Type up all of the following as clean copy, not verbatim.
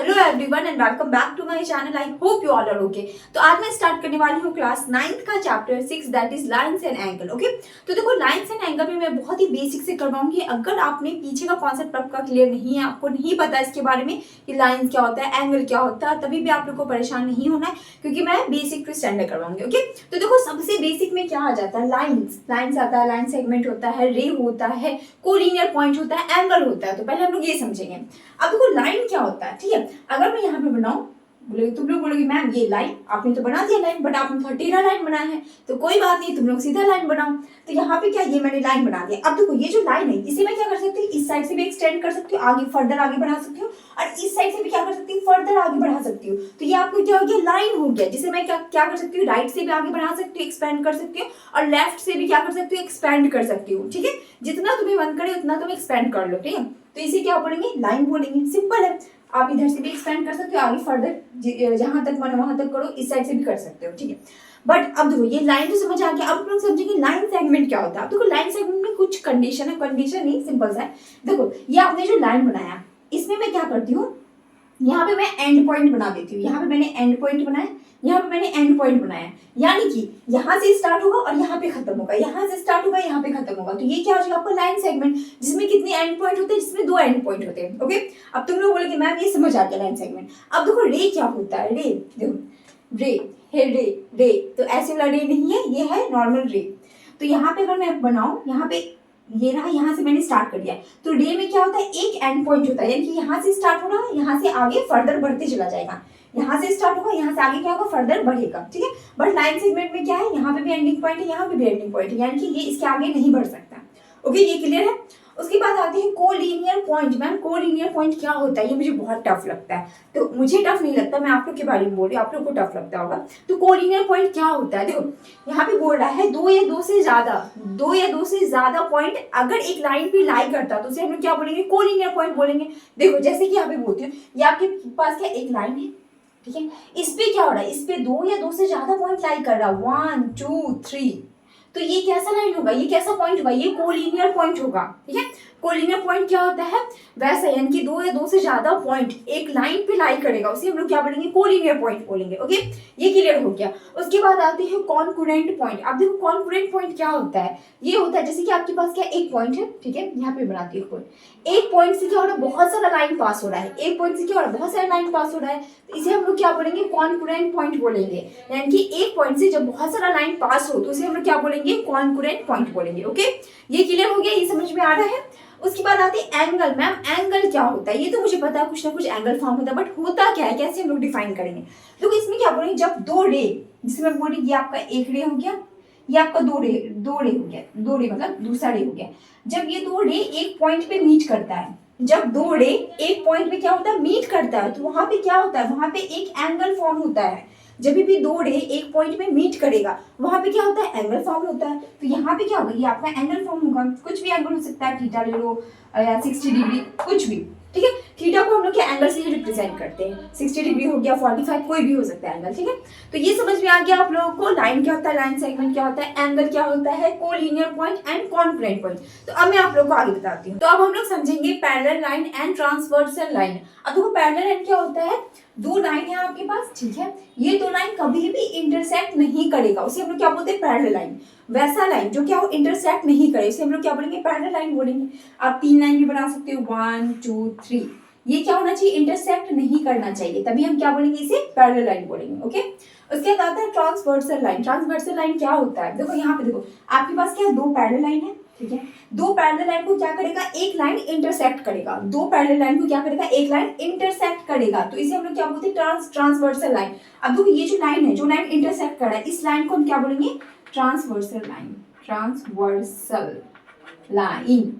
Hello everyone and welcome back to my channel. I hope you all are okay. तो आज मैं start करने वाली हूँ क्लास 9th का chapter 6 that his lines and angle. Okay, तो देखो लाइंस एंड एंगल में मैं बहुत ही बेसिक से करवाऊंगी। अगर आपने पीछे का कॉन्सेप्ट आपका क्लियर नहीं है, आपको नहीं पता इसके बारे में कि लाइंस क्या होता है, एंगल क्या होता है, तभी भी आप लोग को परेशान नहीं होना है क्योंकि मैं बेसिक टू स्टैंडर्ड करवाऊंगी। ओके, तो देखो सबसे बेसिक में क्या आ जाता है, लाइंस लाइंस आता है, लाइन सेगमेंट होता है, रे होता है, कोलिनियर पॉइंट होता है, एंगल होता है। तो पहले हम लोग ये समझेंगे। अब देखो लाइन क्या होता है, ठीक है। अगर मैं यहाँ पे बनाऊं, बोले तुम लोग बोलोगे मैम ये लाइन आपने तो बना दिया लाइन, बट आपने 13 लाइन बनाया है, तो कोई बात नहीं, तुम लोग सीधा लाइन बनाओ। तो यहाँ पे क्या, ये मैंने लाइन बना दिया। अब देखो ये जो लाइन है इसे मैं क्या कर सकती हूँ, इस साइड से भी एक्सटेंड कर सकती हूँ, आगे फर्दर आगे बढ़ा सकती हूँ, और इस साइड से भी क्या कर सकती हूँ, फर्दर आगे बढ़ा सकती हूँ। तो ये आपको क्या हो गया, लाइन हो गया, जिसे मैं क्या कर सकती हूँ, राइट से भी आगे बढ़ा सकती हूँ, एक्सपेंड कर सकती हूँ, और लेफ्ट से भी क्या कर सकती हूँ, एक्सपेंड कर सकती हूँ। ठीक है, जितना तुम्हें मन करे उतना तुम एक्सपेंड कर लो। ठीक है, तो इसे क्या बोलेंगे, लाइन बोलेंगे। सिंपल है, आप इधर से भी एक्सपेंड कर सकते हो, आगे फर्दर जहां तक मन वहां तक करो, इस साइड से भी कर सकते हो। ठीक है, बट अब देखो ये लाइन तो समझ आ गया। अब लोग समझेंगे लाइन सेगमेंट क्या होता है। देखो लाइन सेगमेंट में कुछ कंडीशन है, कंडीशन नहीं सिंपल सा है। देखो ये आपने जो लाइन बनाया, इसमें मैं क्या करती हूँ, यहाँ पे मैं एंड पॉइंट बना देती हूँ। यहाँ पे मैंने एंड पॉइंट बनाया, यहाँ पे मैंने एंड पॉइंट बनाया, यानी कि यहाँ से स्टार्ट होगा और यहाँ पे खत्म होगा, यहाँ से स्टार्ट होगा यहाँ पे खत्म होगा। तो ये क्या हो जाएगा आपका लाइन सेगमेंट, जिसमें कितने एंड पॉइंट होते हैं, जिसमें 2 एंड पॉइंट होते हैं। ओके, अब तुम लोग बोलोगे मैम ये समझ आ गया लाइन सेगमेंट। अब देखो रे क्या होता है, रे देखो, रे है, रे तो ऐसे वाला रे नहीं है, ये है नॉर्मल रे। तो यहाँ पे अगर मैं बनाऊं, यहाँ पे ये रहा, यहाँ से मैंने स्टार्ट कर दिया। तो रे में क्या होता है, एक एंड पॉइंट होता है, यानी कि यहाँ से स्टार्ट हो रहा है, यहाँ से आगे फर्दर बढ़ते चला जाएगा, यहाँ से स्टार्ट होगा, यहाँ से आगे क्या होगा, फर्दर बढ़ेगा। ठीक है, बट लाइन सेगमेंट में क्या है, यहाँ पे भी एंडिंग पॉइंट है, यहाँ पे भी एंडिंग पॉइंट है, यानी कि ये इसके आगे नहीं बढ़ सकता। ओके, ये क्लियर है। उसके बाद आती है collinear point. Ma'am collinear point क्या होता है, ये मुझे बहुत टफ लगता है। तो मुझे टफ नहीं लगता, मैं आप लोग के बारे में बोल रही हूँ, आप लोग को टफ लगता होगा। तो कोलिनियर पॉइंट क्या होता है, देखो यहाँ पे बोल रहा है दो या दो से ज्यादा पॉइंट अगर एक लाइन पे लाई करता है तो उसे हम लोग क्या बोलेंगे, कोलिनियर पॉइंट बोलेंगे। देखो जैसे कि यहाँ पे बोलती हूँ, ये आपके पास क्या एक लाइन है, ठीक है, इस पे क्या हो रहा है, इस पे 2 या 2 से ज्यादा पॉइंट लाई कर रहा है, 1 2 3। तो ये कैसा लाइन होगा, ये कैसा पॉइंट होगा, ये कोलिनियर पॉइंट होगा। ठीक है, कोलिनियर पॉइंट क्या होता है, वैसा यानी कि 2 या 2 से ज्यादा पॉइंट एक लाइन पे लाई करेगा, उसे हम लोग क्या बोलेंगे, कोलिनियर पॉइंट बोलेंगे। ओके, ये क्लियर हो गया। उसके बाद आते हैं कॉन्करेंट पॉइंट। अब देखो कॉन्करेंट पॉइंट क्या होता है, ये होता है जैसे कि आपके पास क्या एक पॉइंट है, ठीक है, यहाँ पे बनाती हूँ पॉइंट, एक पॉइंट से क्या हो रहा है, बहुत सारा लाइन पास हो रहा है, एक पॉइंट से क्या हो रहा है, बहुत सारा लाइन पास हो रहा है, तो इसे हम लोग क्या बोलेंगे, कॉन्करेंट पॉइंट बोलेंगे। यानी कि एक पॉइंट से जब बहुत सारा लाइन पास हो तो उसे हम लोग क्या बोलेंगे, कॉन्करेंट पॉइंट बोलेंगे। ओके, ये क्लियर हो गया, ये समझ में आ रहा है। उसके बाद आती है एंगल। मैम एंगल क्या होता है, ये तो मुझे पता है, कुछ ना कुछ एंगल फॉर्म होता है, बट होता क्या है, कैसे हम लोग डिफाइन करेंगे। तो इसमें क्या बोलेंगे, जब 2 रे, जिसमें मैं बोल रही ये आपका एक रे हो गया, ये आपका 2 रे हो गया, 2 रे मतलब दूसरा रे हो गया। जब ये 2 रे एक पॉइंट पे मीट करता है, जब 2 रे एक पॉइंट पे क्या होता है, मीट करता है, तो वहां पे क्या होता है, वहां पे एक एंगल फॉर्म होता है। जब भी 2 रे एक पॉइंट पे मीट करेगा वहां पे क्या होता है, एंगल फॉर्म होता है। तो यहाँ पे क्या होगा, ये आपका एंगल फॉर्म होगा, कुछ भी एंगल हो सकता है, थीटा ले लो या 60 डिग्री, कुछ भी। ठीक है, थीटा को हम लोग क्या एंगल से ही रिप्रेजेंट करते हैं, 60 डिग्री हो गया, 45, कोई भी हो सकता है एंगल। ठीक है, तो ये समझ में आ गया आप लोगों को, लाइन क्या होता है, लाइन सेगमेंट क्या होता है, एंगल क्या होता है, collinear point and concurrent point. तो अब मैं आप लोगों को आगे बताती हूँ। तो अब हम लोग समझेंगे parallel line and transversal line. अब देखो पैरेलल लाइन क्या होता है, 2 लाइन है आपके पास, ठीक है, ये 2 लाइन कभी भी इंटरसेक्ट नहीं करेगा, उसे हम लोग क्या बोलते हैं, पैरेलल लाइन। वैसा लाइन जो क्या हो इंटरसेक्ट नहीं करे, इसे हम लोग क्या बोलेंगे, पैरेलल लाइन बोलेंगे। आप 3 लाइन भी बना सकते हो, 1 2 3, ये क्या होना चाहिए, इंटरसेक्ट नहीं करना चाहिए, तभी हम क्या बोलेंगे, इसे पैरेलल लाइन बोलेंगे। ओके, उसके बाद आता है ट्रांसवर्सल लाइन। ट्रांसवर्सल लाइन क्या होता है, देखो यहाँ पे देखो आपके पास क्या है, 2 पैरेलल लाइन है, ठीक है, 2 पैरेलल लाइन को क्या करेगा, एक लाइन इंटरसेक्ट करेगा, 2 पैरेलल लाइन को क्या करेगा, एक लाइन इंटरसेक्ट करेगा, तो इसे हम लोग क्या बोलते हैं, ट्रांसवर्सल लाइन। अब देखो ये जो लाइन है, जो लाइन इंटरसेक्ट कर रहा है, इस लाइन को हम क्या बोलेंगे, ट्रांसवर्सल लाइन, ट्रांसवर्सल लाइन।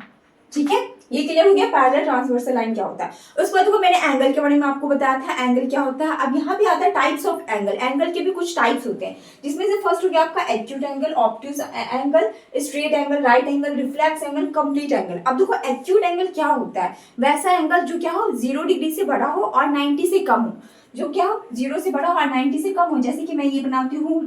ठीक है, ये क्लियर हो गया पैरेलल ट्रांसवर्सल लाइन क्या होता है। उसके बाद देखो मैंने एंगल के बारे में आपको बताया था, एंगल क्या होता है। अब यहाँ पे आता है टाइप्स ऑफ एंगल। एंगल के भी कुछ टाइप्स होते हैं, जिसमें से फर्स्ट हो गया आपका acute angle, obtuse angle, straight angle, right angle, reflex angle, complete angle. अब देखो एक्यूट एंगल क्या होता है, वैसा एंगल जो क्या हो 0 डिग्री से बड़ा हो और 90 से कम हो, जो क्या हो 0 से बड़ा हो और 90 से कम हो। जैसे कि मैं ये बनाती हूँ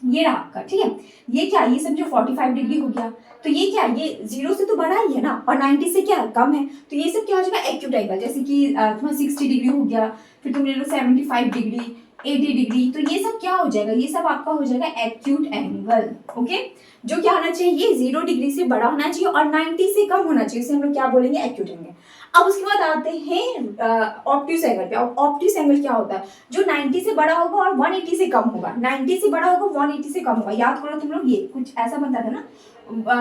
ये रहा आपका, ठीक है। ये क्या, ये समझो 45 डिग्री हो गया, तो ये क्या, ये 0 से तो बड़ा ही है ना, और 90 से क्या कम है, तो ये सब क्या हो जाएगा एक्यूट एंगल। जैसे कि तुम्हारा 60 डिग्री हो गया, फिर तुम ले लो 75 डिग्री, 80 डिग्री, तो ये सब क्या हो जाएगा, ये सब आपका हो जाएगा एक्यूट एंगल। ओके, जो क्या होना चाहिए, 0 डिग्री से बड़ा होना चाहिए और 90 से कम होना चाहिए, इसे हम लोग क्या बोलेंगे, एक्यूट एंगल। अब उसके बाद आते हैं ऑब्ट्यूस एंगल पे। ऑब्ट्यूस एंगल क्या होता है, जो 90 से बड़ा होगा और 180 से कम होगा। 90 से बड़ा होगा, 180 से कम होगा। याद करो तुम लोग, ये कुछ ऐसा बनता था ना,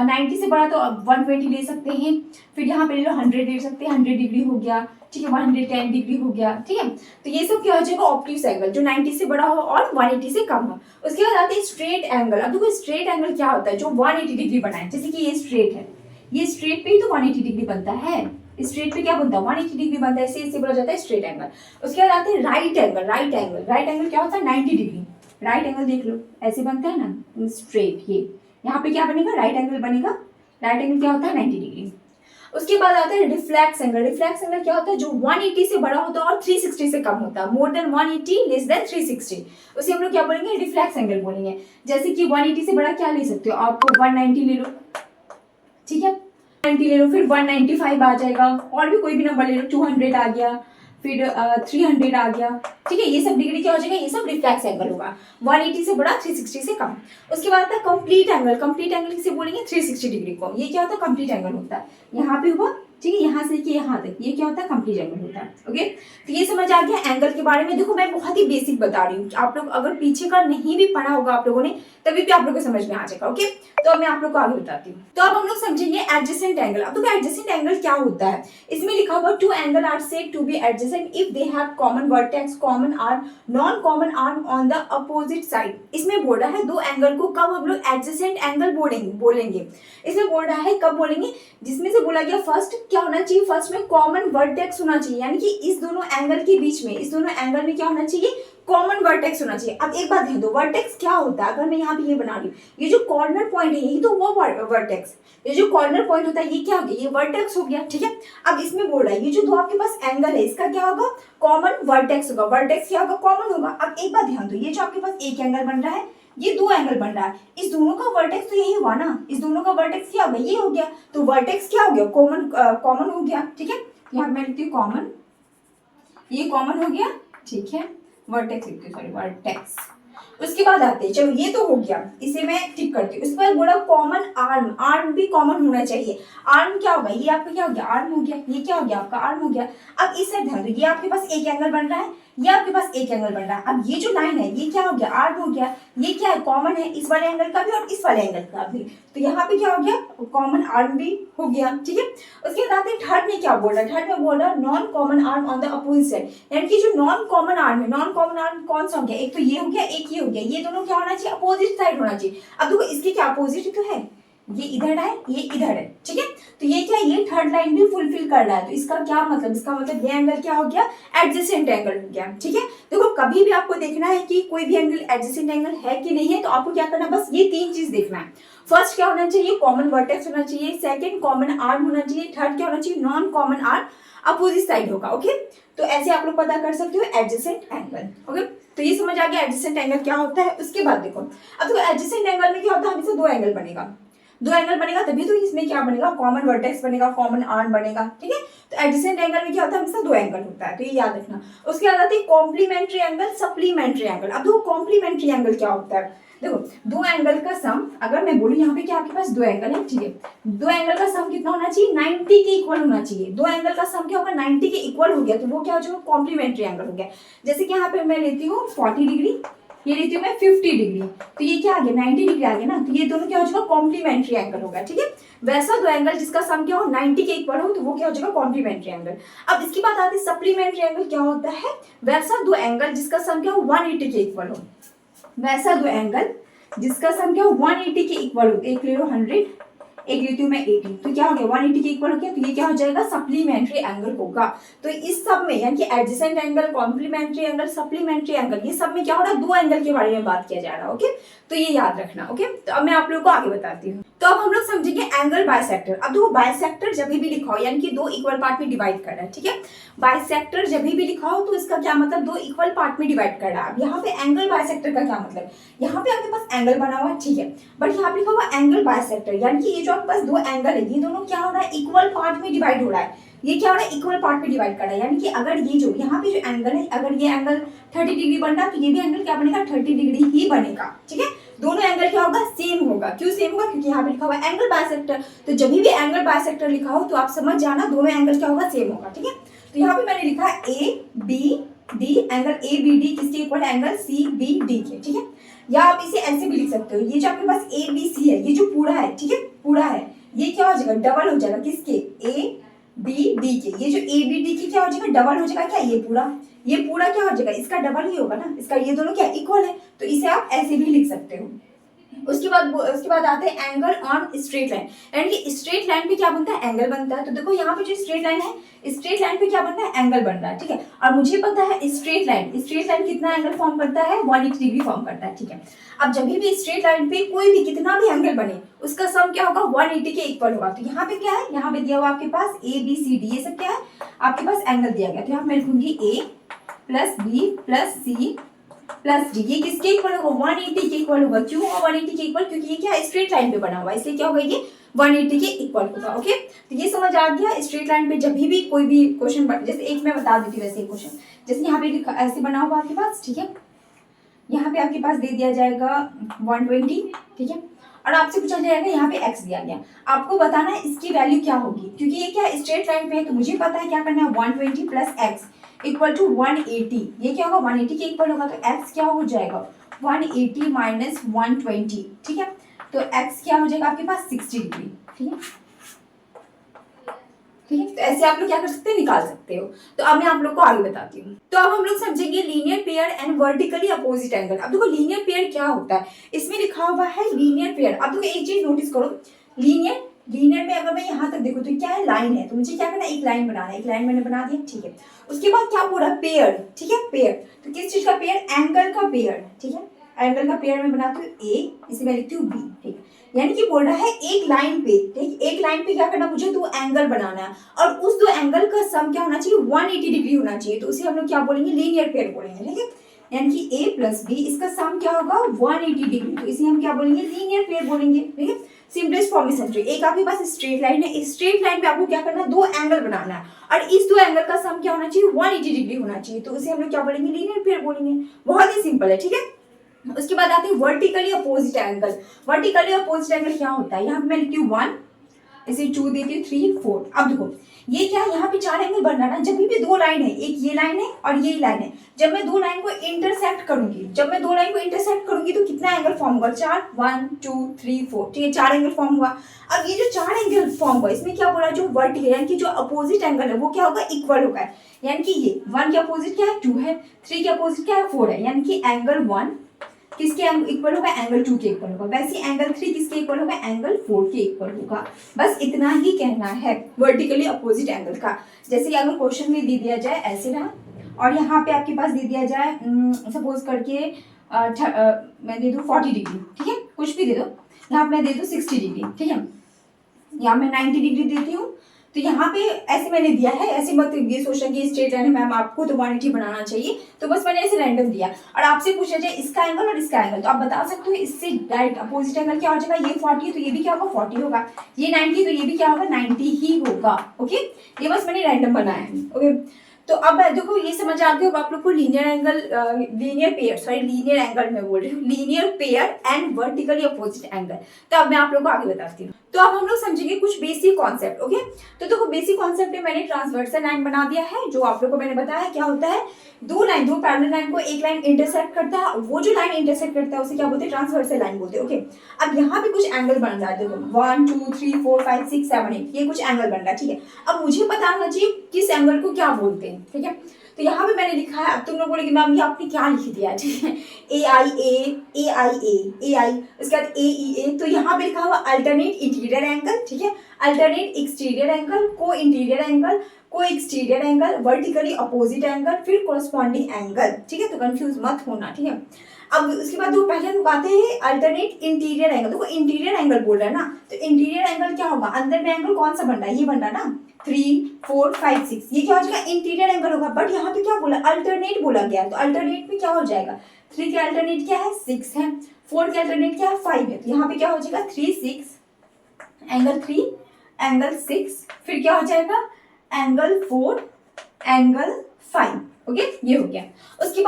90 से बड़ा तो 120 ले सकते हैं, फिर यहाँ पे ले लो 100 ले सकते हैं, 100 डिग्री हो गया, ठीक है, 110 डिग्री हो गया, ठीक है। तो ये सब क्या हो जाएगा, ऑब्ट्यूस एंगल, जो 90 से बड़ा हो और 180 से कम हो। उसके बाद आते हैं स्ट्रेट एंगल। अब देखो स्ट्रेट एंगल क्या होता है, जो 180 डिग्री बनाए, जैसे कि ये स्ट्रेट है, ये स्ट्रेट पे ही तो 180 डिग्री बनता है। स्ट्रेट पे क्या बनता है, 180 डिग्री बनता है, इससे बोला जाता है स्ट्रेट एंगल। उसके बाद आते हैं right angle. Right angle, right angle क्या होता है, 90 डिग्री। राइट एंगल देख लो, ऐसे बनता है ना स्ट्रेट, ये यहाँ पे क्या बनेगा, राइट एंगल बनेगा। राइट एंगल क्या होता है, 90 डिग्री। उसके बाद आता है रिफ्लेक्स एंगल। रिफ्लेक्स एंगल क्या होता है, जो 180 से बड़ा होता है और 360 से कम होता है, मोर देन 180 लेस देन 360, उसे हम लोग क्या बोलेंगे, रिफ्लेक्स एंगल बोलेंगे। जैसे कि 180 से बड़ा क्या ले सकते हो आप, 190 ले लो, ठीक है, 90 ले लो, फिर 195 आ जाएगा, और भी कोई भी नंबर ले लो, 200 आ गया, फिर 300 आ गया, ठीक है। ये सब डिग्री क्या हो जाएगा, ये सब रिफ्लेक्स एंगल होगा, 180 से बड़ा, 360 से कम। उसके बाद आता है कंप्लीट एंगल। कंप्लीट एंगल किसे बोलेंगे, 360 डिग्री को। ये क्या होता है, कंप्लीट एंगल होता है, यहाँ पे हुआ, ठीक है, यहाँ से कि यहाँ तक, ये क्या होता है, कंप्लीट एंगल होता है। ओके, तो ये समझ आ गया एंगल के बारे में। देखो मैं बहुत ही बेसिक बता रही हूँ, आप लोग अगर पीछे का नहीं भी पढ़ा होगा आप लोगों ने, तभी भी आप लोग को समझ में आ जाएगा। ओके, तो अब मैं आप लोग को आगे बताती हूँ। तो अब हम लोग समझेंगे एडजेसेंट एंगल। अब देखो एडजेसेंट एंगल क्या होता है, इसमें लिखा हुआ two angle are said to be adjacent if they have common vertex, common arm, non common arm on the opposite side. इसमें बोल रहा है दो एंगल को कब हम लोग एडजेसेंट एंगल बोलेंगे। इसमें बोल रहा है कब बोलेंगे, जिसमें से बोला गया फर्स्ट क्या होना चाहिए, फर्स्ट में कॉमन वर्टेक्स होना चाहिए, यानी कि इस दोनों एंगल के बीच में, इस दोनों एंगल में क्या होना चाहिए, कॉमन वर्टेक्स होना चाहिए। अब एक बात ध्यान दो, वर्टेक्स क्या होता है, अगर मैं यहाँ पे ये बना रही हूँ, ये जो कॉर्नर पॉइंट है यही तो वो वर्टेक्स, ये जो कॉर्नर पॉइंट होता है ये क्या हो गया, ये वर्टेक्स हो गया, ठीक है। अब इसमें बोल रहा है ये जो दो आपके पास एंगल है इसका क्या होगा, कॉमन वर्टेक्स होगा। वर्टेक्स क्या होगा, कॉमन होगा। अब एक बात ध्यान दो, ये जो आपके पास एक एंगल बन रहा है, ये दो एंगल बन रहा है, इस दोनों का वर्टेक्स तो यही हुआ ना, इस दोनों का वर्टेक्स क्या हो गया, ये हो गया, तो वर्टेक्स क्या हो गया, कॉमन हो गया, ठीक है। यहाँ मैं लिखती हूँ कॉमन, ये कॉमन हो गया, ठीक है, वर्टेक्स लिखती हूँ, सॉरी वर्टेक्स। उसके बाद आते हैं, चलो ये तो हो गया, इसे मैं टिक करती हूँ। उसके बाद बोला कॉमन आर्म, आर्म भी कॉमन होना चाहिए। आर्म क्या होगा, ये आपका क्या हो गया, आर्म हो गया, ये क्या हो गया आपका आर्म हो गया। अब इस साइड ध्यान दो, ये आपके पास एक एंगल बन रहा है, ये आपके पास एक एंगल बन रहा है। अब ये जो लाइन है ये क्या हो गया, आर्म हो गया, ये क्या है, कॉमन है, इस वाले एंगल का भी और इस वाले एंगल का भी, तो यहाँ पे क्या हो गया, कॉमन आर्म भी हो गया, ठीक है। उसके बाद थर्ड में क्या बोल रहा है, थर्ड में बोल रहा है non common arm on the opposite side, यानी कि जो नॉन कॉमन आर्म है, नॉन कॉमन आर्म कौन सा हो गया, एक तो ये हो गया, एक ये हो गया, ये दोनों क्या होना चाहिए, अपोजिट साइड होना चाहिए। अब देखो इसके क्या अपोजिट तो है, ये इधर है, ये इधर है, ठीक है। तो ये क्या, ये थर्ड लाइन भी फुलफिल कर रहा है, तो इसका क्या मतलब, इसका मतलब ये एंगल क्या हो गया, एडजेसेंट एंगल हो गया, ठीक है। देखो कभी भी आपको देखना है कि कोई भी एंगल एडजेसेंट एंगल है कि नहीं है, तो आपको क्या करना है, बस ये तीन चीज देखना है। फर्स्ट क्या होना चाहिए, कॉमन वर्टेक्स होना चाहिए, सेकंड कॉमन आर्म होना चाहिए, थर्ड क्या होना चाहिए, non common arm opposite side होगा। ओके, तो ऐसे आप लोग पता कर सकते हो एडजेसेंट एंगल। ओके, तो ये समझ आ गया एडजेसेंट एंगल क्या होता है। उसके बाद देखो, अब देखो एडजेसेंट एंगल में क्या होता है, हमेशा दो एंगल बनेगा, दो एंगल बनेगा तभी तो इसमें क्या बनेगा, कॉमन वर्टेक्स बनेगा, कॉमन आर्म बनेगा, ठीक है। तो एडजेसेंट एंगल में क्या होता है, हमेशा दो एंगल होता है, तो ये याद रखना। उसके बाद आती है कॉम्प्लीमेंट्री एंगल, सप्लीमेंट्री एंगल। अब देखो कॉम्प्लीमेंट्री एंगल क्या होता है, देखो दो एंगल का सम, अगर मैं बोलूं यहाँ पे क्या आपके पास दो एंगल है, ठीक है, दो एंगल का सम कितना होना चाहिए, 90 के इक्वल होना चाहिए। दो एंगल का सम क्या होगा, 90 के इक्वल हो गया, तो वो क्या हो जाएगा, कॉम्प्लीमेंट्री एंगल हो गया। जैसे कि यहाँ पे मैं लेती हूँ 40 डिग्री, ये लेती हूँ मैं 50 डिग्री, तो ये क्या आ गया, 90 डिग्री आ गया ना, तो ये दोनों क्या हो जाएगा, कॉम्प्लीमेंट्री एंगल होगा, ठीक है। वैसा दो एंगल जिसका सम क्या हो 90 के इक्वल हो, तो वो क्या हो जाएगा, कॉम्प्लीमेंट्री एंगल। अब इसकी बात आती है सप्लीमेंट्री एंगल क्या होता है, वैसा दो एंगल जिसका सम क्या हो 180 के इक्वल हो, वैसा दो एंगल जिसका सम क्या हो 180 के इक्वल हो। एक ले लो 100, एक लेती हूँ मैं 80, तो क्या हो गया 180 के इक्वल हो गया। तो ये क्या हो जाएगा सप्लीमेंट्री एंगल होगा। तो इस सब में यानी कि adjacent angle, complementary angle, supplementary angle, ये सब में क्या हो रहा है, दो एंगल के बारे में बात किया जा रहा है। ओके, तो ये याद रखना। ओके, तो अब मैं आप लोगों को आगे बताती हूँ। तो अब हम लोग समझेंगे एंगल बाइसेक्टर। अब देखो बाइसेक्टर जब भी लिखा हो यानी कि दो इक्वल पार्ट में डिवाइड कर रहा है, ठीक है। बाइसेक्टर जब भी लिखा हो तो इसका क्या मतलब, दो इक्वल पार्ट में डिवाइड कर रहा है। अब यहाँ पे एंगल बाइसेक्टर का क्या मतलब, यहाँ पे आपके पास एंगल बना हुआ है, ठीक है, बट यहाँ पे लिखा हुआ एंगल बाइसेक्टर, यानी कि ये जो आपके पास दो एंगल है ये दोनों क्या हो रहा है, इक्वल पार्ट में डिवाइड हो रहा है। ये क्या हो रहा है, इक्वल पार्ट में डिवाइड कर रहा है। यानी कि अगर ये जो यहाँ पे जो एंगल है, अगर ये एंगल 30 डिग्री बन रहा है तो ये भी एंगल क्या बनेगा, 30 डिग्री ही बनेगा, ठीक है। दोनों एंगल क्या होगा, सेम होगा। क्यों सेम होगा, क्योंकि यहाँ पे लिखा हुआ एंगल बाइसेक्टर। तो जब भी एंगल बाइसेक्टर लिखा हो तो आप समझ जाना दोनों एंगल क्या होगा, सेम होगा, ठीक है। तो यहाँ पे मैंने लिखा A B D, angle A B D किसके equal, angle C B D के, ठीक है। या आप इसे ऐसे भी लिख सकते हो, ये जो आपके पास ए बी सी है, ये जो पूरा है, ठीक है, पूरा है, ये क्या हो जाएगा, डबल हो जाएगा किसके, ए बी डी के। ये जो ए बी डी की क्या हो जाएगा, डबल हो जाएगा क्या, ये पूरा क्या हो जाएगा, इसका डबल ही होगा ना, इसका, ये दोनों क्या इक्वल है, तो इसे आप ऐसे भी लिख सकते हो। उसके बाद आते हैं एंगल ऑन स्ट्रेट लाइन, यानी कि स्ट्रेट लाइन पे क्या बनता है, एंगल बनता है। तो देखो यहाँ पे जो स्ट्रेट लाइन है, स्ट्रेट लाइन पे क्या बन रहा है, एंगल बन रहा है, ठीक है। और मुझे पता है स्ट्रेट लाइन कितना एंगल फॉर्म करता है, 180 डिग्री फॉर्म करता है, ठीक है। अब जब भी स्ट्रेट लाइन पे कोई भी कितना भी एंगल बने उसका सम क्या होगा, 180 के इक्वल होगा। तो यहाँ पे क्या है, यहाँ पे दिया हुआ आपके पास ए बी सी डी, ये सब क्या है आपके पास एंगल दिया गया। तो यहाँ मैं लिखूंगी A plus B plus C plus D, ये किसके इक्वल होगा, 180 के इक्वल होगा। क्यों होगा 180 के इक्वल, क्योंकि ये क्या स्ट्रेट लाइन पे बना हुआ है, इसलिए क्या होगा, ये 180 के इक्वल होगा। ओके, तो ये समझ आ गया। स्ट्रेट लाइन पे जब भी कोई भी क्वेश्चन बन, जैसे एक मैं बता देती हूँ वैसे एक क्वेश्चन, जैसे यहाँ पे ऐसे बना हुआ आपके पास, ठीक है, यहाँ पे आपके पास दे दिया जाएगा 120, ठीक है, और आपसे पूछा जाएगा यहाँ पे x दिया गया, आपको बताना है इसकी वैल्यू क्या होगी। क्योंकि ये क्या स्ट्रेट लाइन पे है तो मुझे पता है क्या करना है, 120 प्लस एक्स इक्वल टू 180, ये क्या होगा 180 के इक्वल होगा। तो x क्या हो जाएगा, 180 माइनस 120, ठीक है। तो x क्या हो जाएगा आपके पास 60 डिग्री, ठीक है, ठीक है। तो ऐसे आप लोग क्या कर सकते हैं, निकाल सकते हो। तो अब मैं आप लोग को आगे बताती हूँ। तो अब हम लोग समझेंगे linear pair and vertically opposite angle. अब देखो लीनियर पेयर क्या होता है, इसमें लिखा हुआ है लीनियर पेयर। अब देखो एक चीज नोटिस करो, लीनियर में अगर मैं यहाँ तक देखो तो क्या है, लाइन है, तो मुझे क्या करना है, एक लाइन बनाना है, एक लाइन मैंने बना दिया, ठीक है। उसके बाद क्या बोल रहा है, पेयर, ठीक है, पेयर। तो किस चीज का पेयर, एंगल का पेयर, ठीक है, एंगल का पेयर में बनाती हूँ ए, इसे मैं लिखती हूँ बी, ठीक है। यानी कि बोल रहा है एक लाइन पे, ठीक, एक लाइन पे क्या करना, मुझे दो एंगल बनाना है और उस दो एंगल का सम क्या होना चाहिए, 180 डिग्री होना चाहिए। तो उसे हम लोग क्या बोलेंगे, लीनियर पेयर बोलेंगे, ठीक है। यानी कि a प्लस बी, इसका सम क्या होगा 180 डिग्री, तो इसे हम क्या बोलेंगे, लीनियर पेयर बोलेंगे, ठीक है। सिंपलेस्ट फॉर्म में समझिए, एक आपके पास स्ट्रेट लाइन है, स्ट्रेट लाइन पे आपको क्या करना है, दो एंगल बनाना है और इस दो एंगल का सम क्या होना चाहिए, 180 डिग्री होना चाहिए। तो उसे हम लोग क्या बोलेंगे, लीनियर पेयर बोलेंगे। बहुत ही सिंपल है, ठीक है। उसके बाद आते हैं vertically opposite angle. Vertically opposite angle क्या होता है, यहाँ पे मैं लिखती हूँ 1, इसे 2 देती हूँ 3 4। अब देखो ये क्या है, यहाँ पे चार एंगल बन रहा है ना, जब भी दो लाइन है, एक ये लाइन है और ये लाइन है, जब मैं दो लाइन को इंटरसेक्ट करूंगी तो कितना एंगल फॉर्म होगा, 4, 1 2 3 4, ठीक है, चार एंगल फॉर्म हुआ। अब ये जो चार एंगल फॉर्म हुआ इसमें क्या बोला, जो वर्टिकल यानी कि जो अपोजिट एंगल है वो क्या होगा, इक्वल होगा। यानी कि ये 1 के अपोजिट क्या है, 2 है, 3 के अपोजिट क्या है, 4 है, यानी कि एंगल 1 किसके इक्वल होगा, एंगल 2 के इक्वल होगा। वैसे एंगल 3 किसके इक्वल होगा, एंगल 4 के इक्वल होगा। बस इतना ही कहना है वर्टिकली अपोजिट एंगल का। जैसे कि अगर क्वेश्चन में दे दिया जाए ऐसे रहा और यहाँ पे आपके पास दे दिया जाए सपोज करके मैं दे दूँ 40 डिग्री, ठीक है, कुछ भी दे दो, यहाँ पे मैं दे दूँ 60 डिग्री, ठीक है, यहाँ मैं 90 डिग्री देती हूँ। तो यहाँ पे ऐसे मैंने दिया है, ऐसे मत ये सोचना कि स्ट्रेट लाइन है मैम आपको तो 180 बनाना चाहिए, तो बस मैंने ऐसे रैंडम दिया। और आपसे पूछा जाए इसका एंगल और इसका एंगल, तो आप बता सकते हो इससे डायरेक्ट अपोजिट एंगल क्या हो जाएगा, ये 40 है तो ये भी क्या होगा 40 होगा, ये 90 तो ये भी क्या होगा 90 ही होगा। ओके, ये बस मैंने रैंडम बनाया है। ओके, तो अब देखो ये समझ आते हो आप लोग को लीनियर एंगल में बोल रही हूँ, linear pair and vertically opposite angle. तो अब मैं आप लोग को आगे बताती हूँ। तो अब हम लोग समझेंगे कुछ बेसिक कॉन्सेप्ट। ओके, तो देखो बेसिक कॉन्सेप्ट में मैंने ट्रांसवर्सल लाइन बना दिया है, जो आप लोग को मैंने बताया क्या होता है, दो पैरेलल लाइन को एक लाइन इंटरसेक्ट करता है, वो जो लाइन इंटरसेक्ट करता है उसे क्या बोलते हैं, ट्रांसवर्सल लाइन बोलते हैं। ओके, अब यहाँ पे कुछ एंगल बन रहा है, देखो 1 2 3 4 5 6 7 8, ये कुछ एंगल बन रहा है, ठीक है। अब मुझे बताना चाहिए किस एंगल को क्या बोलते हैं, ठीक है। तो यहाँ पे मैंने लिखा लिखा है। अब तुम लोग बोलेगे मैम ये आपने क्या लिख दिया, ठीक है, ए आई, उसके बाद ए, तो यहाँ पे लिखा हुआ अल्टरनेट इंटीरियर एंगल, ठीक है, अल्टरनेट एक्सटीरियर एंगल, को इंटीरियर एंगल, को exterior angle, vertically opposite angle, फिर कोरस्पॉन्डिंग एंगल, ठीक है, तो कंफ्यूज मत होना, ठीक है। अब उसके बाद वो पहले हम आते हैं अल्टरनेट इंटीरियर एंगल। देखो इंटीरियर एंगल बोल रहा है ना, तो इंटीरियर एंगल क्या होगा, अंदर में एंगल कौन सा बन रहा है, ये बन रहा है ना 3, 4, 5, 6, ये क्या हो जाएगा, इंटीरियर एंगल होगा। बट यहाँ पे क्या बोला, अल्टरनेट बोला गया, तो अल्टरनेट में क्या हो जाएगा, 3 के अल्टरनेट क्या है, 6 है, 4 के अल्टरनेट क्या है, 5 है, तो यहाँ पे क्या हो जाएगा 3, 6, एंगल 3, एंगल 6, फिर क्या हो जाएगा एंगल 4, एंगल 5, ओके, ये हो गया। उसके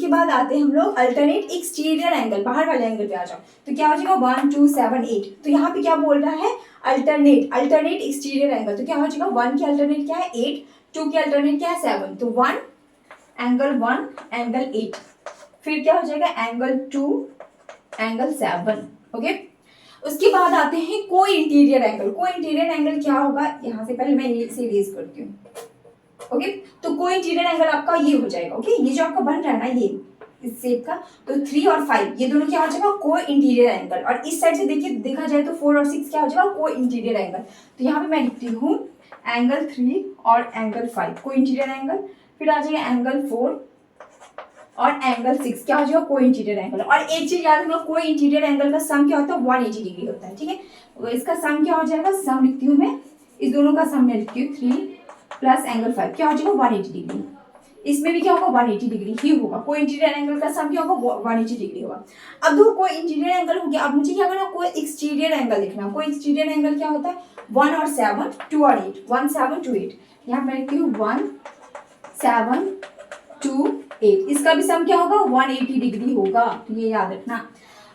बाद आते हैं हम लोग अल्टरनेट एक्सटीरियर एंगल, बाहर वाले एंगल पे आ जाओ, तो क्या हो जाएगा 1, 2, 7, 8, तो यहाँ पे क्या बोल रहा है अल्टरनेट एक्सटीरियर एंगल, तो क्या हो जाएगा 1 के अल्टरनेट क्या है 8, 2 के अल्टरनेट क्या है 7, तो 1, एंगल 8, फिर क्या हो जाएगा एंगल 2, एंगल 7, ओके। उसके बाद आते हैं को इंटीरियर एंगल। को इंटीरियर एंगल क्या होगा, यहाँ से पहले मैं इसे इरेज करती हूँ, ओके, तो को इंटीरियर एंगल आपका ये हो जाएगा, ओके, ये जो आपका बन रहा है ना ये इस शेप का, तो 3 और 5 ये दोनों क्या हो जाएगा को इंटीरियर एंगल, और इस साइड से देखिए देखा जाए तो 4 और 6 क्या हो जाएगा को इंटीरियर एंगल, तो यहाँ पे मैं लिखती हूँ एंगल 3 और एंगल 5 को इंटीरियर एंगल, फिर आ जाएगा एंगल 4 और एंगल 6 क्या हो जाएगा को इंटीरियर एंगल। और एक चीज याद रखना, को इंटीरियर एंगल का सम क्या होता है 180 डिग्री होता है, ठीक है, तो इसका सम क्या हो जाएगा, सम लिखती हूँ मैं, इस दोनों का सम मैं लिखती हूँ 3 प्लस एंगल 5 क्या हो जाएगा 180 डिग्री, इसमें भी क्या होगा 180 डिग्री ही होगा, को इंटीरियर एंगल का सम क्या होगा 180 डिग्री होगा। अब दो को इंटीरियर एंगल हो गया, अब मुझे क्या करना, को एक्सटीरियर एंगल लिखना। को एक्सटीरियर एंगल क्या होता है 1 और 7, 2 और 8, 1, 7, 2, 8, यहाँ मैं लिखती हूँ 1, 7, 2, 8, इसका भी सम क्या होगा 180 डिग्री होगा, तो ये याद रखना।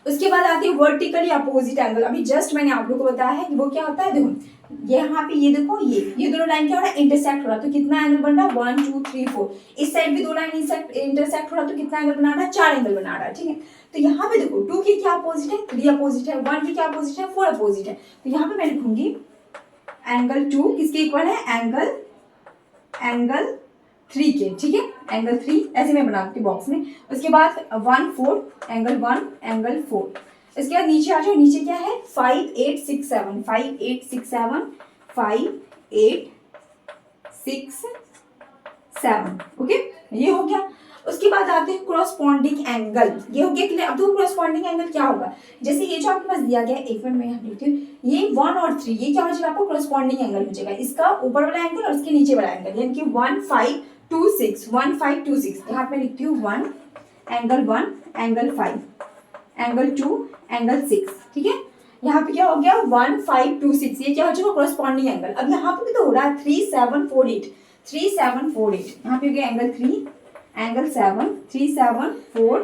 उसके बाद आती है वर्टिकली अपोजिट एंगल। अभी जस्ट मैंने आप लोगों को बताया है कि वो क्या होता है, देखो यहाँ पे ये देखो ये दोनों लाइन क्या हो रहा है इंटरसेक्ट हो रहा है, तो कितना एंगल बन रहा है 1, 2, 3, 4, इस साइड भी दो लाइन इंटरसेक्ट हो रहा है, तो कितना एंगल बना रहा है 4 एंगल बना रहा है, ठीक है। तो यहाँ पे देखो 2 की क्या अपोजिट है 3 अपोजिट है, 1 की क्या अपोजिट है 4 अपोजिट है, तो यहाँ पे मैं लिखूंगी एंगल 2 किसके इक्वल है एंगल 3 के, ठीक है, एंगल 3 ऐसे मैं बनाती हूँ बॉक्स में। उसके बाद 1, 4, एंगल 1, एंगल 4, इसके बाद नीचे आ जाओ, नीचे क्या है 5, 8, 6, 7, 5, 8, 6, 7, 5, 8, 6, 7, ओके, ये हो गया। उसके बाद आते हैं क्रॉसपॉन्डिंग एंगल, ये हो गया क्लियर। अब देखो क्रॉसपॉन्डिंग एंगल क्या होगा, जैसे ये जो आपके पास दिया गया, एक मिनट में यहाँ लिखती हूँ, ये 1 और 3 ये क्या हो जाएगा आपको क्रॉसपॉन्डिंग एंगल हो जाएगा, इसका ऊपर वाला एंगल और इसके नीचे वाला एंगल, यानी कि 1, 5, 2, 6, 1, 5, 2, 6, यहाँ पे लिखती हूँ 1, एंगल 1, एंगल 5, एंगल 2, एंगल 6, ठीक है। यहाँ पे क्या हो गया 1, 5, 2, 6, ये क्या हो जाएगा क्रॉसपॉन्डिंग एंगल। अब यहाँ पे भी तो हो रहा है 3, 7, 4, 8, 3, 7, 4, 8, यहाँ पे हो गया एंगल 3, एंगल 7, 3, 7, 4,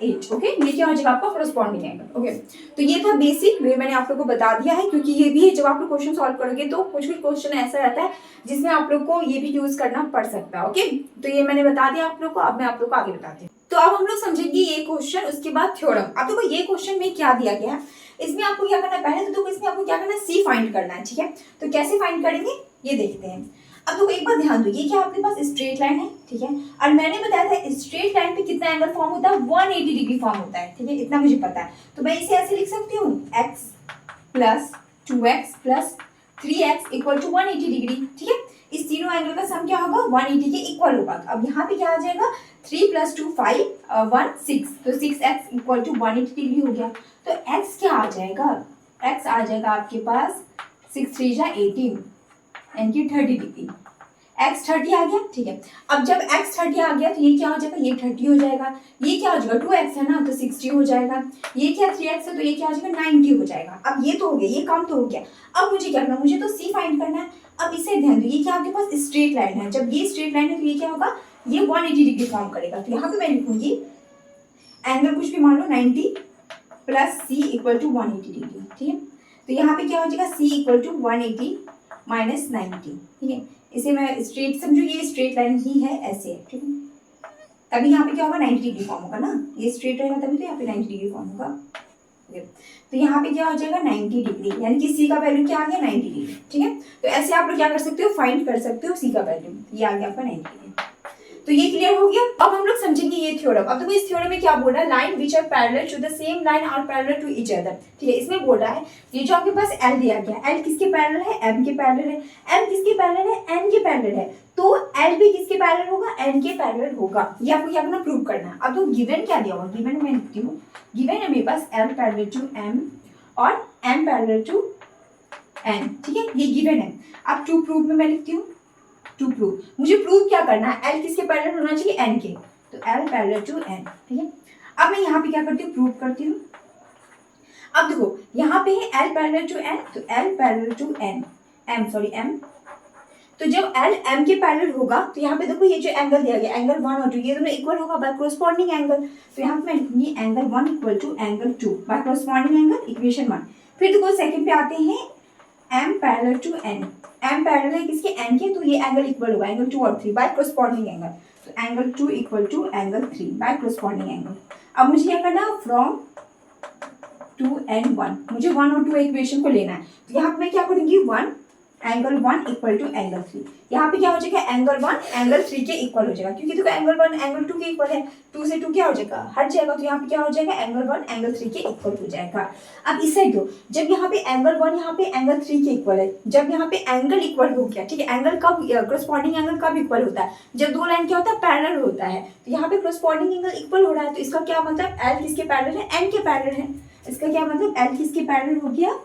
8, ओके, ये क्या हो जाएगा आपका क्रॉसपॉन्डिंग एंगल, ओके। तो ये था बेसिक वे, मैंने आप लोग को बता दिया है, क्योंकि ये भी जब आप लोग क्वेश्चन सॉल्व करोगे तो कुछ भी क्वेश्चन ऐसा रहता है जिसमें आप लोग को ये भी यूज करना पड़ सकता है, ओके। तो ये मैंने बता दिया आप लोग को, अब मैं आप लोग को आगे बताती हूँ। तो अब हम लोग समझेंगे ये क्वेश्चन, उसके बाद थ्योरम। अब देखो ये क्वेश्चन में क्या दिया गया है, इसमें आपको क्या करना है, पहले तो देखो इसमें आपको क्या करना है सी फाइंड करना है, ठीक है। तो कैसे फाइंड करेंगे ये देखते हैं। अब देखो एक बार ध्यान दो, ये क्या आपके पास स्ट्रेट लाइन है, ठीक है, और मैंने बताया था स्ट्रेट लाइन पे कितना एंगल फॉर्म होता है 180 डिग्री फॉर्म होता है, ठीक है, इतना मुझे पता है। तो मैं इसे ऐसे लिख सकती हूँ x plus 2x plus 3x equal to 180 degree, ठीक है। इस तीनों एंगल का सम क्या होगा 180 के इक्वल होगा। अब यहाँ पे क्या आ जाएगा 3 + 2 5 1 6, तो 6x इक्वल टू 180 डिग्री हो गया। तो x क्या आ जाएगा, x आ जाएगा आपके पास 6 3 जा 18 यानी कि 30 डिग्री, x 30 आ गया, ठीक है। अब जब x 30 आ गया तो ये क्या हो जाएगा, ये 30 हो जाएगा, ये क्या हो जाएगा 2x है ना तो 60 हो जाएगा, ये क्या 3x है तो ये क्या हो जाएगा 90 हो जाएगा। अब ये तो हो गया, ये काम तो हो गया। अब मुझे क्या करना, मुझे तो c फाइंड करना है। अब इसे ध्यान दो, ये क्या आपके पास स्ट्रेट लाइन है, जब ये स्ट्रेट लाइन है तो ये क्या होगा, ये 180 डिग्री फॉर्म करेगा। तो यहाँ पे मैं लिखूंगी एंगल कुछ भी मान लो 90 plus c equal to 180 degree, ठीक है। तो यहाँ पे क्या हो जाएगा c इक्वल टू 180 माइनस 90, ठीक है। इसे मैं स्ट्रेट समझो, ये स्ट्रेट लाइन ही है, ऐसे है, ठीक है। तभी यहाँ पे क्या होगा 90 डिग्री फॉर्म होगा ना, ये स्ट्रेट रहेगा तभी तो यहाँ पे 90 डिग्री फॉर्म होगा, ठीक है। तो यहाँ पे क्या हो जाएगा 90 डिग्री, यानी कि c का वैल्यू क्या आ गया 90 डिग्री, ठीक है। तो ऐसे आप लोग क्या कर सकते हो, फाइंड कर सकते हो c का वैल्यू, ये आ गया आपका 90 डिग्री। तो ये क्लियर हो गया। अब हम लोग समझेंगे ये थ्योरम। अब देखो इस थ्योरम में क्या बोल रहा है, line which are parallel to the same line are parallel to each other. ठीक है, इसमें बोल रहा है ये जो आपके पास एल दिया गया, एल किसके पैरेलल है, एम के पैरेलल है, एम किसके पैरेलल है, एन के पैरेलल है, तो एल भी किसके पैरेलल होगा, एन के पैरेलल होगा। ये आपको क्या करना, प्रूव करना है। अब तो गिवन क्या दिया हुआ, गिवन मैं लिखती हूँ, गिवन है मेरे पास एल पैरेलल टू एम और एम पैरेलल टू एन। ठीक है, ये गिवन है। अब टू प्रूव में मैं लिखती हूँ, टू प्रूव, मुझे प्रूव क्या करना है, एल किसके पैरेलल होना चाहिए, एन के, तो एल पैरेलल टू एन। ठीक है, अब मैं यहाँ पे क्या करती हूँ, प्रूव करती हूँ। अब देखो यहाँ पे है एल पैरेलल टू एन, तो L parallel to N, M, तो जब एल एम के पैरेलल होगा तो यहाँ पे देखो ये जो एंगल दिया गया, एंगल 1 और 2 ये दोनों इक्वल होगा बाय कोरस्पॉन्डिंग एंगल, तो यहाँ पे मैं लिखूंगी angle 1 equal to angle 2 by corresponding angle, equation 1। फिर देखो सेकंड पे आते हैं M parallel to N, M parallel है किसके, एन के, तो ये एंगल इक्वल होगा एंगल 2 और 3 बाय कोरस्पॉन्डिंग एंगल, तो angle 2 equal to angle 3 by corresponding angle. अब मुझे क्या करना है, फ्रॉम 2 and 1, मुझे 1 और 2 इक्वेशन को लेना है, तो यहाँ पे मैं क्या करूंगी, 1 एंगल 1 इक्वल टू एंगल 3, यहाँ पे क्या हो जाएगा, एंगल 1 एंगल 3 के इक्वल हो जाएगा, क्योंकि देखो एंगल 1 एंगल 2 के इक्वल है, 2 से 2 क्या हो जाएगा, हट जाएगा, तो यहाँ पे क्या हो जाएगा, एंगल 1 एंगल 3 के इक्वल हो जाएगा। अब इस साइड दो, जब यहाँ पे एंगल 1 यहाँ पे एंगल 3 के इक्वल है, जब यहाँ पे एंगल इक्वल हो गया, ठीक है, एंगल कब, कोरस्पॉन्डिंग एंगल कब इक्वल होता है, जब दो लाइन क्या होता है, पैरेलल होता है, तो यहाँ पे कोरस्पॉन्डिंग एंगल इक्वल हो रहा है, तो इसका क्या मतलब, एल किसके पैरेलल है, एन के पैरेलल है, इसका क्या मतलब, एल किसके पैरेलल हो गया,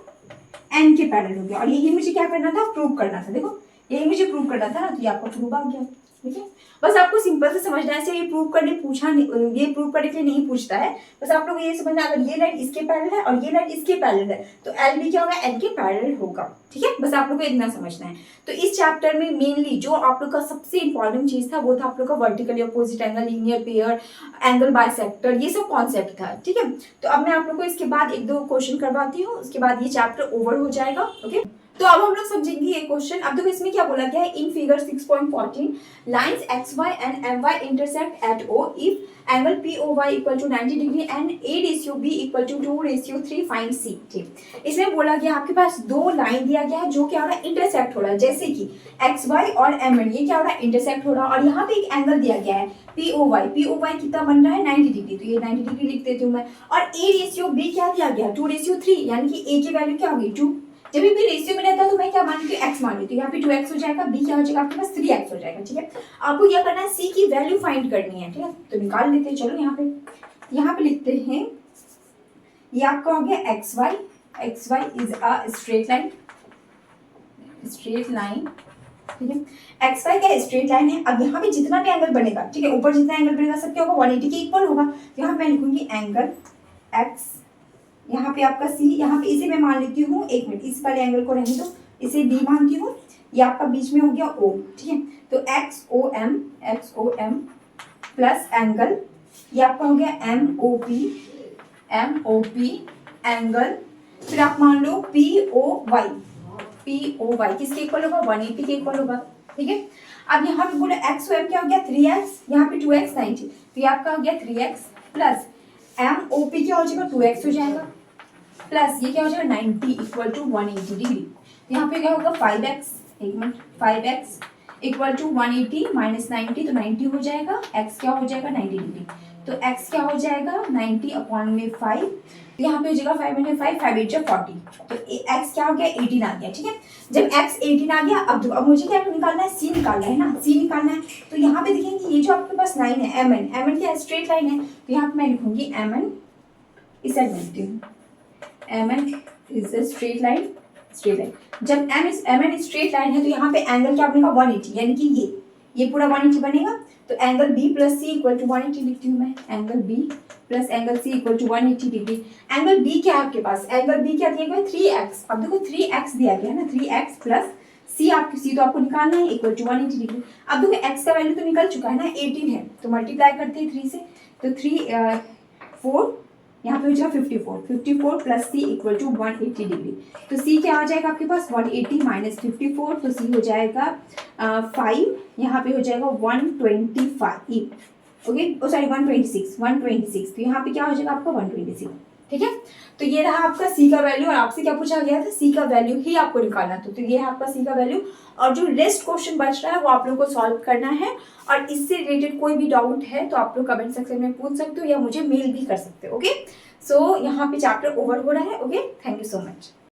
एन के पैरेलल हो गया। और यही मुझे क्या करना था, प्रूव करना था। देखो यही मुझे प्रूव करना था ना, तो ये आपका प्रूव आ गया। ठीक है, बस आपको सिंपल से समझना है, ये प्रूव करने पूछा नहीं, ये प्रूव करने के लिए नहीं पूछता है, बस आप लोग ये समझना, अगर ये लाइन इसके पैरेलल है और ये लाइन इसके पैरेलल है, तो एल भी क्या होगा, एन के पैरेलल होगा। ठीक है, बस आप लोग को इतना समझना है। तो इस चैप्टर में मेनली जो आप लोग का सबसे इंपॉर्टेंट चीज था वो था आप लोग का vertically opposite angle, linear pair, angle bisector, ये सब कॉन्सेप्ट था। ठीक है, तो अब मैं आप लोग को इसके बाद एक दो क्वेश्चन करवाती हूँ, उसके बाद ये चैप्टर ओवर हो जाएगा। ओके, तो अब हम लोग समझेंगे ये क्वेश्चन। अब देखो इसमें क्या बोला गया है, in figure 6.14 lines X Y and M Y intersect at O if angle P O Y equal to 90 degree and A ratio B equal to 2:3 find C. ठीक, इसमें बोला गया आपके पास दो लाइन दिया गया है जो क्या हो रहा है, इंटरसेक्ट हो रहा है, जैसे कि एक्स वाई और एम एन, ये क्या हो रहा है, इंटरसेक्ट हो रहा है, और यहाँ पे एक एंगल दिया गया है पी ओ वाई कितना बन रहा है, 90 डिग्री, तो ये 90 डिग्री लिख देती हूँ मैं, और ए रेशियो बी क्या दिया गया, 2:3, यानी कि ए की वैल्यू क्या होगी 2, जब भी रेशियो में रहता है तो मैं क्या मान लेती हूँ, एक्स मान लेती हूँ, यहाँ पे 2x हो जाएगा, b क्या हो जाएगा आपके पास 3x हो जाएगा। ठीक है, आपको क्या करना है, c की वैल्यू फाइंड करनी है। ठीक है, तो निकाल लेते हैं, चलो यहाँ पे लिखते हैं, ये आपका हो गया X Y is a straight line. ठीक है, एक्स वाई क्या स्ट्रेट लाइन है। अब यहाँ पे जितना भी एंगल बनेगा, ठीक है, ऊपर जितना एंगल बनेगा सब क्या होगा, 180 के इक्वल होगा, तो यहाँ मैं लिखूंगी एंगल एक्स, यहाँ पे आपका सी, यहाँ पे इसे मैं मान लेती हूँ, एक मिनट इस वाले एंगल को रहने दो, इसे बी मानती हूँ, ये आपका बीच में हो गया ओ। ठीक है, तो X O M plus angle, ये आपका हो गया एम ओ पी एंगल, फिर आप मान लो पी ओ वाई किसके इक्वल होगा, 180 के इक्वल होगा। ठीक है, अब यहाँ पे बोले एक्स ओ एम क्या हो गया 3x, यहाँ पे 2x 90, तो ये आपका हो गया 3x plus M O P क्या हो जाएगा 2x हो जाएगा, प्लस ये क्या हो जाएगा 90 इक्वल टू 180 डिग्री, यहाँ पे क्या होगा 5x, एक minute 5x equal to 180 minus 90, तो 90 हो जाएगा, x क्या हो जाएगा 90 डिग्री, तो x क्या हो जाएगा 90 अपॉन में 5, तो यहाँ पे हो जाएगा 5 में 5, 5 8 40, तो x क्या हो गया 18 आ गया। ठीक है, जब x 18 आ गया, अब मुझे क्या निकालना है, c निकालना है ना, c निकालना है, तो यहाँ पे देखेंगे ये जो आपके पास लाइन है एम एन क्या स्ट्रेट लाइन है, तो यहाँ पे मैं लिखूंगी एम एन, इस साइड में लिखती हूँ, M N is a straight line. जब एम एन स्ट्रेट लाइन है तो यहाँ पे एंगल क्या बनेगा 180, यानी कि ये पूरा 180 बनेगा, तो angle B plus C equal to 180 लिखती हूँ मैं, angle B plus angle C equal to 180 degree. Angle B क्या है आपके पास, एंगल बी क्या दिया गया 3x, अब देखो 3x दिया गया है ना, 3x प्लस सी, सी तो आपको निकालना है इक्वल टू 180 डिग्री। अब देखो x का वैल्यू तो निकल चुका है ना, 18 है, तो मल्टीप्लाई करते हैं 3 से, तो 3 4 यहाँ पे हो जाएगा 54 plus C equal to 180 degree, तो सी क्या आ जाएगा आपके पास 180 माइनस 54, तो सी हो जाएगा 5, यहाँ पे हो जाएगा 125, ओके, ओ सॉरी 126, तो यहाँ पे क्या हो जाएगा आपका 126। ठीक है। तो ये रहा आपका सी का वैल्यू, और आपसे क्या पूछा गया था, सी का वैल्यू ही आपको निकालना था। तो ये है आपका सी का वैल्यू, और जो रेस्ट क्वेश्चन बच रहा है वो आप लोगों को सॉल्व करना है। और इससे रिलेटेड कोई भी डाउट है तो आप लोग कमेंट सेक्शन में पूछ सकते हो या मुझे मेल भी कर सकते हो। ओके, सो यहाँ पे चैप्टर ओवर हो रहा है। Okay, thank you so much.